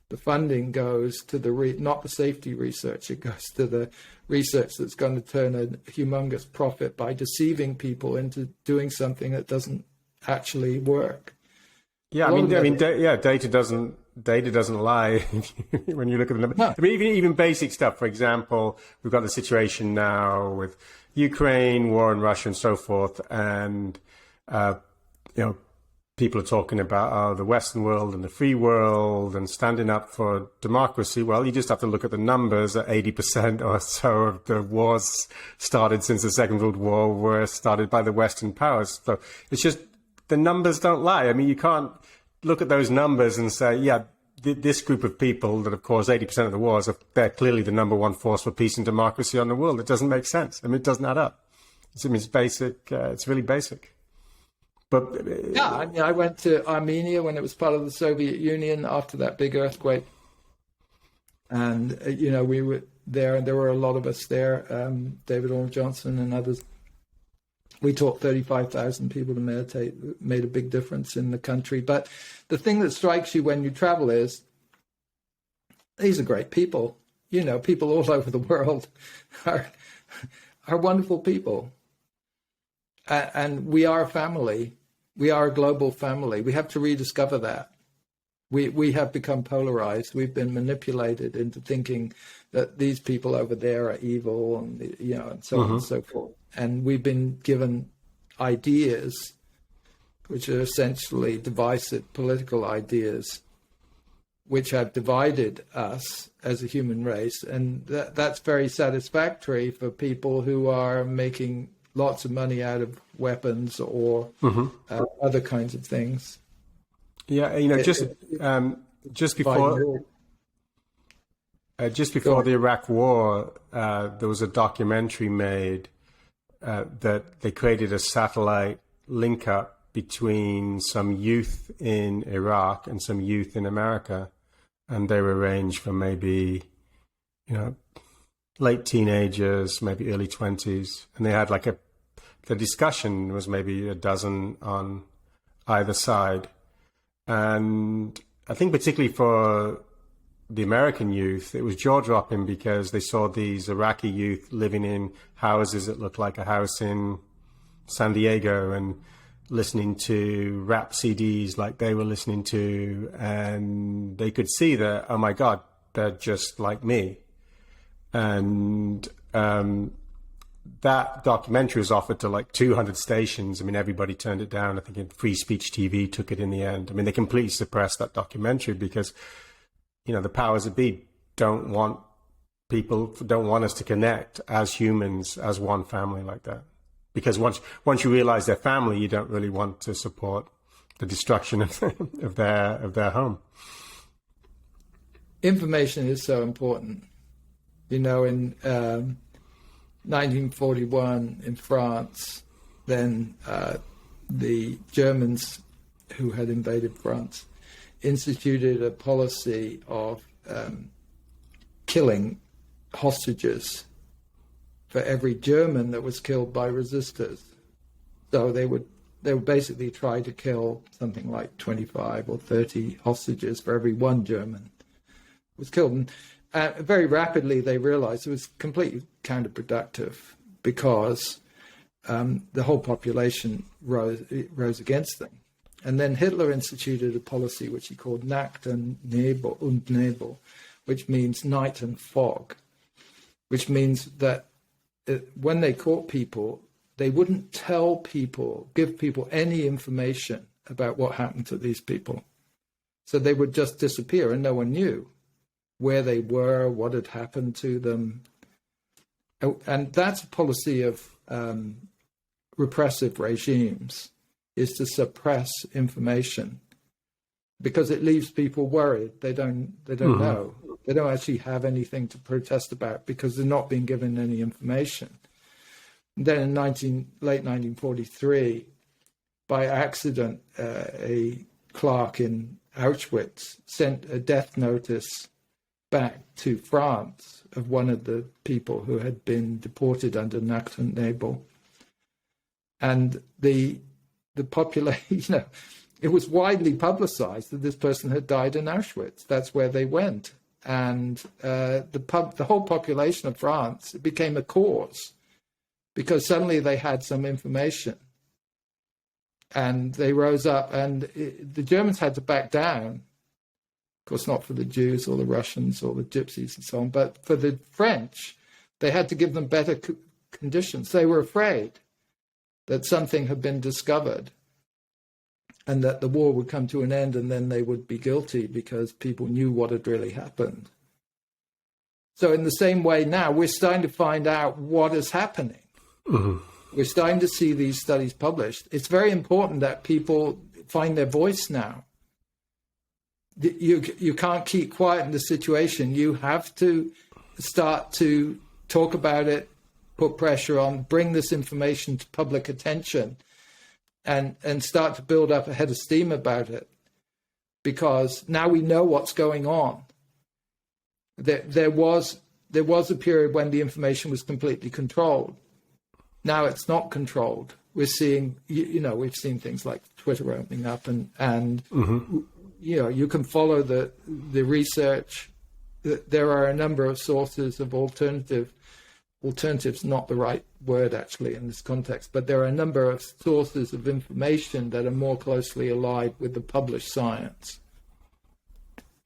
The funding goes to not the safety research. It goes to the research that's going to turn a humongous profit by deceiving people into doing something that doesn't actually work. Yeah, data doesn't lie when you look at the numbers. No. I mean, even basic stuff. For example, we've got the situation now with Ukraine, war in Russia, and so forth, and people are talking about the Western world and the free world and standing up for democracy. Well, you just have to look at the numbers. 80% or so of the wars started since the Second World War were started by the Western powers. So it's just the numbers don't lie. I mean, you can't look at those numbers and say, yeah, this group of people that have caused 80% of the wars, they're clearly the number one force for peace and democracy on the world. It doesn't make sense. I mean, it doesn't add up. It's basic. It's really basic. But yeah, I went to Armenia when it was part of the Soviet Union after that big earthquake. And, we were there, and there were a lot of us there, David Orme Johnson and others. We taught 35,000 people to meditate. It made a big difference in the country. But the thing that strikes you when you travel is these are great people. People all over the world are wonderful people. And we are a family. We are a global family. We have to rediscover that. We have become polarized. We've been manipulated into thinking that these people over there are evil and, and so on and so forth. And we've been given ideas, which are essentially divisive political ideas, which have divided us as a human race. And that's very satisfactory for people who are making lots of money out of weapons or other kinds of things. Yeah, just before the Iraq War, there was a documentary made that they created a satellite link up between some youth in Iraq and some youth in America. and they were ranged from maybe, late teenagers, maybe early 20s, and they had the discussion was maybe a dozen on either side. And I think particularly for the American youth, it was jaw-dropping because they saw these Iraqi youth living in houses that looked like a house in San Diego and listening to rap CDs like they were listening to, and they could see that, oh my God, they're just like me. And that documentary was offered to 200 stations. I mean, everybody turned it down. I think Free Speech TV took it in the end. I mean, they completely suppressed that documentary because, the powers that be don't want us to connect as humans, as one family like that. Because once you realize they're family, you don't really want to support the destruction of their home. Information is so important. In 1941 in France, then the Germans who had invaded France instituted a policy of killing hostages for every German that was killed by resistors. So they would basically try to kill something like 25 or 30 hostages for every one German was killed. And very rapidly they realized it was completely counterproductive because the whole population rose against them. And then Hitler instituted a policy which he called Nacht und Nebel, which means night and fog, which means that when they caught people, they wouldn't give people any information about what happened to these people. So they would just disappear and no one knew where they were, what had happened to them. And that's a policy of repressive regimes, is to suppress information because it leaves people worried. They don't know. They don't actually have anything to protest about because they're not being given any information. And then in late 1943, by accident, a clerk in Auschwitz sent a death notice back to France of one of the people who had been deported under Nacht und Nebel. And the population, it was widely publicized that this person had died in Auschwitz. That's where they went. And the whole population of France, it became a cause because suddenly they had some information. And they rose up and the Germans had to back down. Of course, not for the Jews or the Russians or the Gypsies and so on, but for the French, they had to give them better conditions. They were afraid that something had been discovered and that the war would come to an end and then they would be guilty because people knew what had really happened. So in the same way now, we're starting to find out what is happening. Mm-hmm. We're starting to see these studies published. It's very important that people find their voice now. You can't keep quiet in the situation. You have to start to talk about it, put pressure on, bring this information to public attention, and start to build up a head of steam about it. Because now we know what's going on. There was a period when the information was completely controlled. Now it's not controlled. We're seeing, we've seen things like Twitter opening up and mm-hmm. You can follow the research. There are a number of sources of alternatives, not the right word actually in this context, but there are a number of sources of information that are more closely allied with the published science.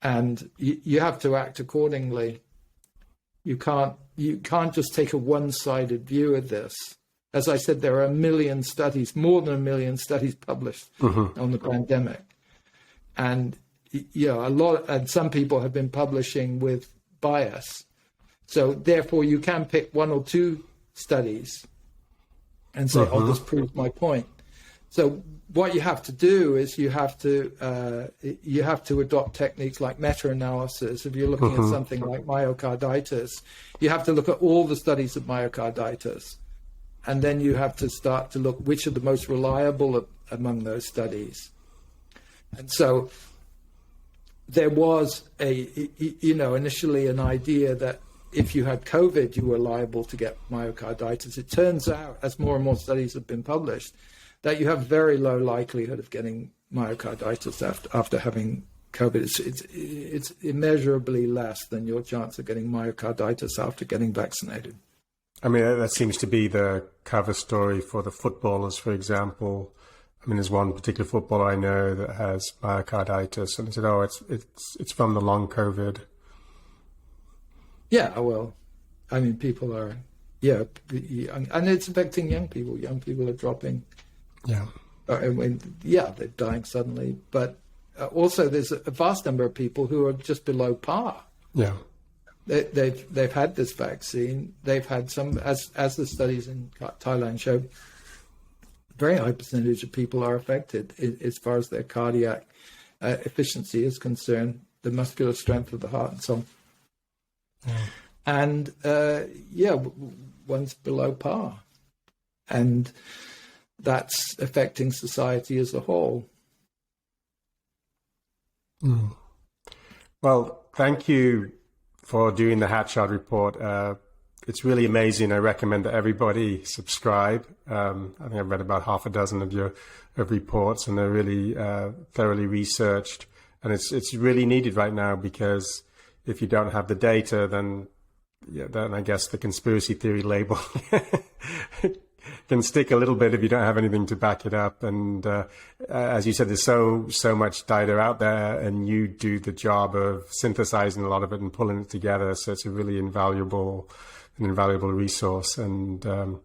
And you have to act accordingly. You can't just take a one-sided view of this. As I said, there are a million studies, more than a million studies published mm-hmm. on the pandemic. And and some people have been publishing with bias. So therefore you can pick one or two studies and say, uh-huh. This proves my point. So what you have to do is you have to adopt techniques like meta-analysis. If you're looking uh-huh. at something like myocarditis, you have to look at all the studies of myocarditis. And then you have to start to look which are the most reliable among those studies. And so there was initially an idea that if you had COVID, you were liable to get myocarditis. It turns out, as more and more studies have been published, that you have very low likelihood of getting myocarditis after having COVID. It's immeasurably less than your chance of getting myocarditis after getting vaccinated. I mean, that seems to be the cover story for the footballers, for example. I mean, there's one particular footballer I know that has myocarditis, and they said, "Oh, it's from the long COVID." Yeah, well, I mean, people are, and it's affecting young people. Young people are dropping. Yeah. They're dying suddenly, but also there's a vast number of people who are just below par. Yeah. They've had this vaccine. They've had some, as the studies in Thailand showed, very high percentage of people are affected as far as their cardiac efficiency is concerned, the muscular strength of the heart and so on. And one's below par, and that's affecting society as a whole. Well, thank you for doing the Hatchard report. It's really amazing. I recommend that everybody subscribe. I think I've read about half a dozen of your reports, and they're really thoroughly researched. And it's really needed right now, because if you don't have the data, then I guess the conspiracy theory label can stick a little bit if you don't have anything to back it up. And as you said, there's so much data out there, and you do the job of synthesizing a lot of it and pulling it together. So it's a really invaluable resource, and I'm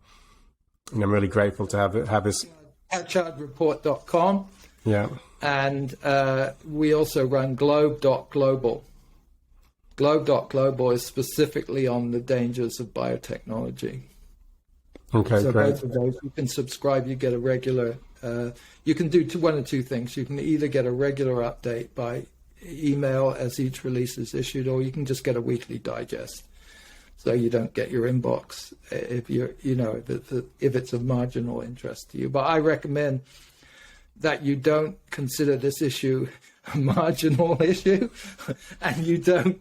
really grateful to have this. Hatchardreport.com. Yeah. And we also run globe.global. Globe.global is specifically on the dangers of biotechnology. Okay, so great. Both of those, you can subscribe, you get a regular, you can do one of two things. You can either get a regular update by email as each release is issued, or you can just get a weekly digest, so you don't get your inbox if if it's of marginal interest to you. But I recommend that you don't consider this issue a marginal issue, and you don't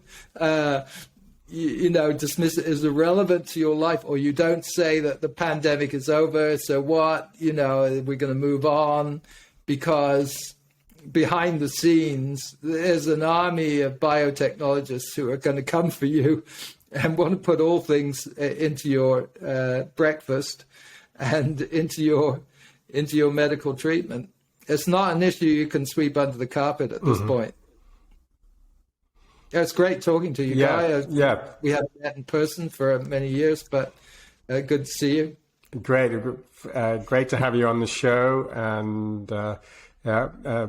dismiss it as irrelevant to your life, or you don't say that the pandemic is over, so what, we're going to move on, because behind the scenes there's an army of biotechnologists who are going to come for you and want to put all things into your breakfast and into your medical treatment. It's not an issue you can sweep under the carpet at this point. Yeah, it's great talking to you, Guy. We haven't met in person for many years, but good to see you. Great. Great to have you on the show. And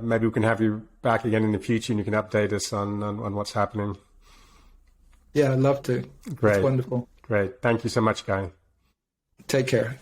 maybe we can have you back again in the future, and you can update us on what's happening. Yeah, I'd love to. Great. It's wonderful. Great. Thank you so much, Guy. Take care.